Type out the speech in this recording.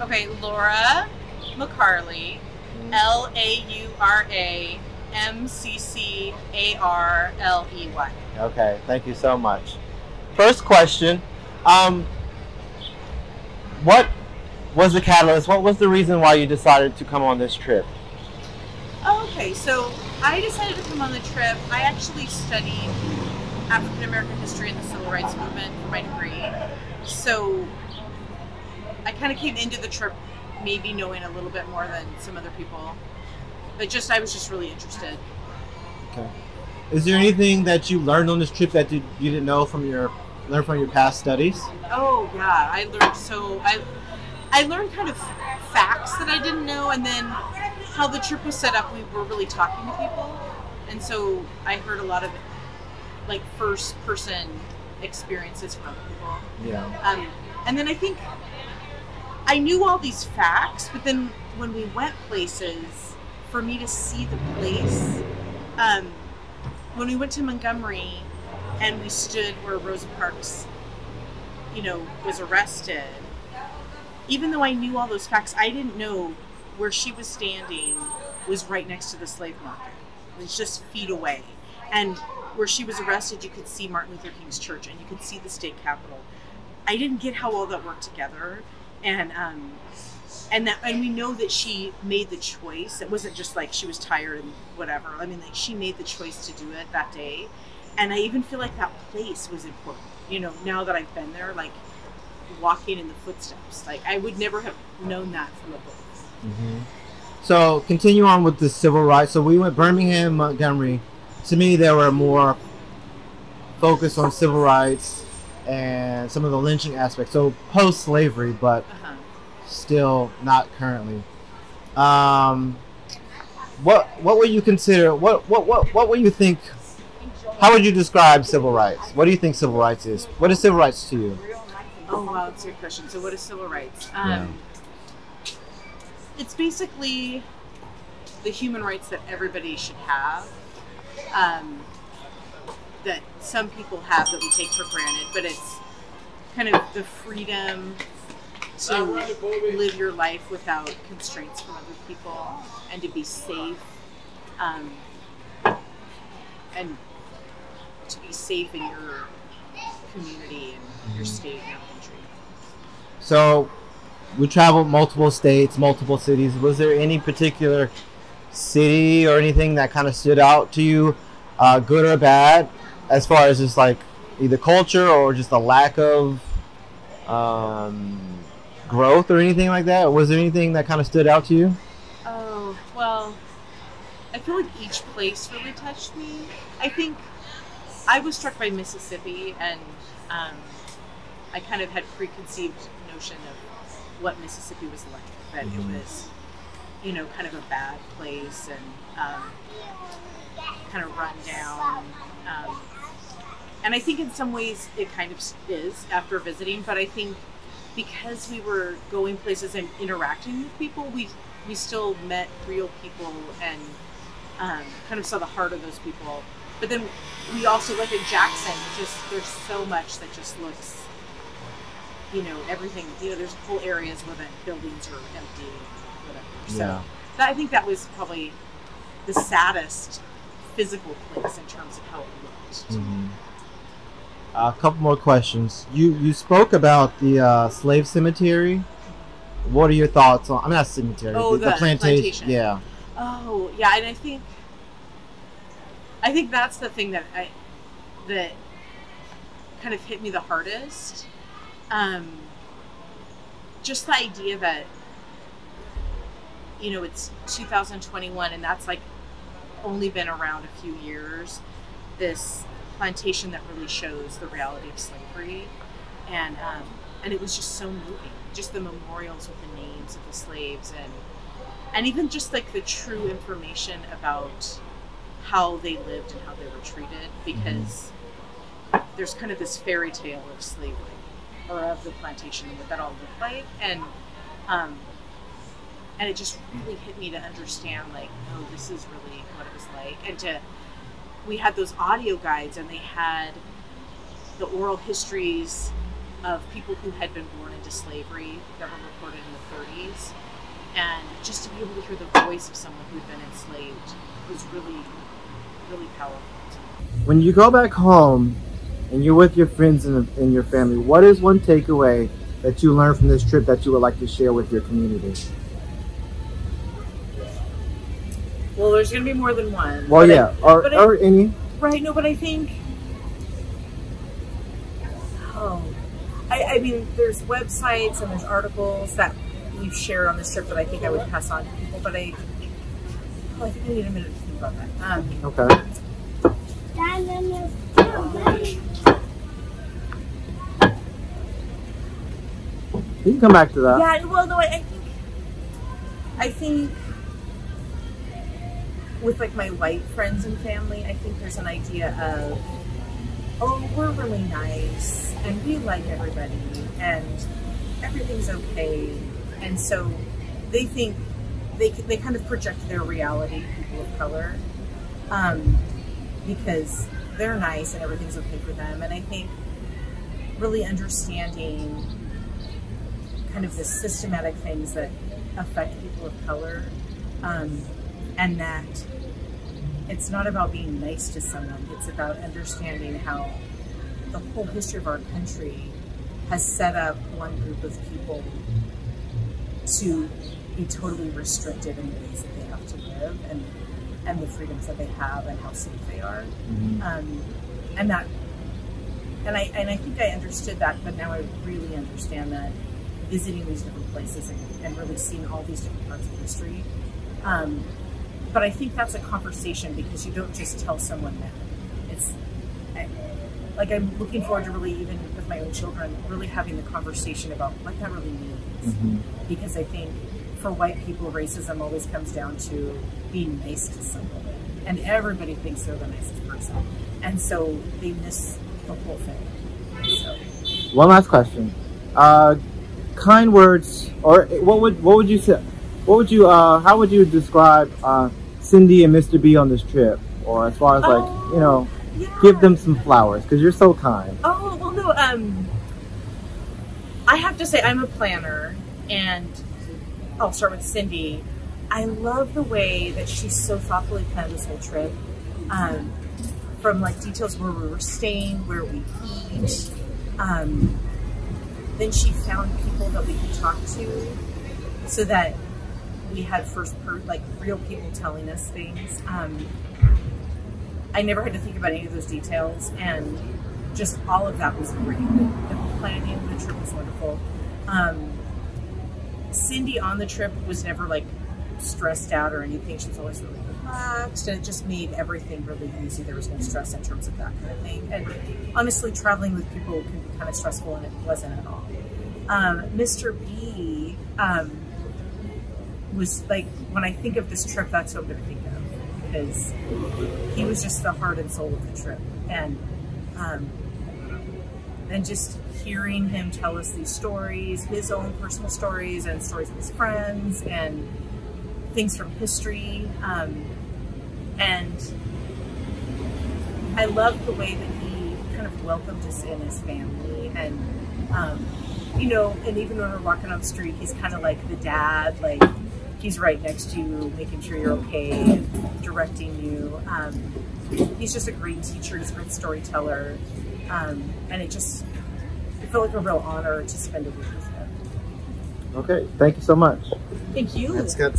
Okay, Laurah Mccarley, Laurah Mccarley. Okay, thank you so much. First question, um, what was the catalyst? What was the reason why you decided to come on this trip? Oh, okay, so I decided to come on the trip. I actually studied African American history and the Civil Rights Movement for my degree. So I kind of came into the trip maybe knowing a little bit more than some other people. But I was just really interested. Okay. Is there anything that you learned on this trip that you didn't know from your past studies? Oh yeah, I learned kind of facts that I didn't know, and then how the trip was set up. We were really talking to people, and so I heard a lot of like first person experiences from other people. Yeah. And then I think I knew all these facts, but then when we went places, for me to see the place, when we went to Montgomery and we stood where Rosa Parks, was arrested, even though I knew all those facts, I didn't know where she was standing was right next to the slave market. It was just feet away. And where she was arrested, you could see Martin Luther King's church and you could see the state capitol. I didn't get how all that worked together. And we know that she made the choice. It wasn't just like she was tired and whatever. I mean, like she made the choice to do it that day. And I even feel like that place was important. Now that I've been there, like walking in the footsteps, like I would never have known that from a book. Mm-hmm. So continue on with the civil rights. So we went Birmingham, Montgomery. To me, they were more focused on civil rights and some of the lynching aspects. So post-slavery, but still not currently. What would you consider? What would you think? How would you describe civil rights? What do you think civil rights is? What is civil rights to you? Oh wow, that's a good question. So what is civil rights? It's basically the human rights that everybody should have. That some people have that we take for granted, but it's kind of the freedom to live your life without constraints from other people and to be safe, and to be safe in your community and your state and your country. So we traveled multiple states, multiple cities. Was there any particular city or anything that kind of stood out to you, good or bad, as far as just like either culture or just a lack of growth or anything like that? Was there anything that kind of stood out to you? Oh, well, I feel like each place really touched me. I think I was struck by Mississippi, and I kind of had preconceived notion of what Mississippi was like, that it was, kind of a bad place and kind of run down. And I think in some ways it kind of is after visiting, but I think because we were going places and interacting with people, we still met real people and kind of saw the heart of those people. But then we also, like in Jackson, there's so much that just looks, everything, there's whole areas where the buildings are empty, whatever. Yeah. So I think that was probably the saddest physical place in terms of how it looked. Mm-hmm. A couple more questions. You spoke about the slave cemetery. What are your thoughts on? I'm not cemetery. Oh, the plantation. Yeah. Oh, yeah, and I think that's the thing that kind of hit me the hardest. Just the idea that it's 2021 and that's like only been around a few years. This plantation that really shows the reality of slavery, and it was just so moving. Just the memorials with the names of the slaves, and even just like the true information about how they lived and how they were treated, because there's kind of this fairy tale of slavery or of the plantation and what that all looked like, and it just really hit me to understand, like, oh, this is really what it was like. And we had those audio guides, and they had the oral histories of people who had been born into slavery that were recorded in the is. And just to be able to hear the voice of someone who'd been enslaved was really, really powerful. When you go back home and you're with your friends and your family, what is one takeaway that you learned from this trip that you would like to share with your community? Well, there's going to be more than one. Well, yeah, or any. Right, no, but I think, I mean, there's websites and there's articles that we've shared on this trip that I think I would pass on to people, but I think I need a minute to think about that. Okay. You can come back to that. Yeah, well, no, I think with like my white friends and family, I think there's an idea of, oh, we're really nice and we like everybody and everything's okay. And so they think they kind of project their reality, people of color, because they're nice and everything's okay for them. And I think really understanding kind of the systematic things that affect people of color, and that it's not about being nice to someone, it's about understanding how the whole history of our country has set up one group of people to be totally restricted in the ways that they have to live and the freedoms that they have and how safe they are. Mm-hmm. And I think I understood that, but now I really understand that visiting these different places and really seeing all these different parts of history. But I think that's a conversation because you don't just tell someone that. I'm looking forward to really, even with my own children, really having the conversation about what that really means. Mm-hmm. Because I think for white people, racism always comes down to being nice to someone. And everybody thinks they're the nicest person. And so they miss the whole thing. So. One last question. Kind words, or what would you say? What would you? How would you describe Cindy and Mr. B on this trip? Or as far as yeah. Give them some flowers because you're so kind. Oh well, no. I have to say I'm a planner, and I'll start with Cindy. I love the way that she so thoughtfully planned this whole trip. From like details where we were staying, where we eat. Then she found people that we could talk to, so that we had real people telling us things. I never had to think about any of those details, and just all of that was great. The planning of the trip was wonderful. Cindy on the trip was never like stressed out or anything. She was always really relaxed, and it just made everything really easy. There was no stress in terms of that kind of thing. And honestly, traveling with people can be kind of stressful, and it wasn't at all. Mr. B was like, when I think of this trip, that's what I'm going to think of, because he was just the heart and soul of the trip. And just hearing him tell us these stories, his own personal stories and stories of his friends and things from history. And I love the way that he kind of welcomed us in as family. And, and even when we're walking on the street, he's kind of like the dad, like he's right next to you, making sure you're okay, and directing you. He's just a great teacher, he's a great storyteller. And it felt like a real honor to spend a week with him. Okay, thank you so much. Thank you. That's good.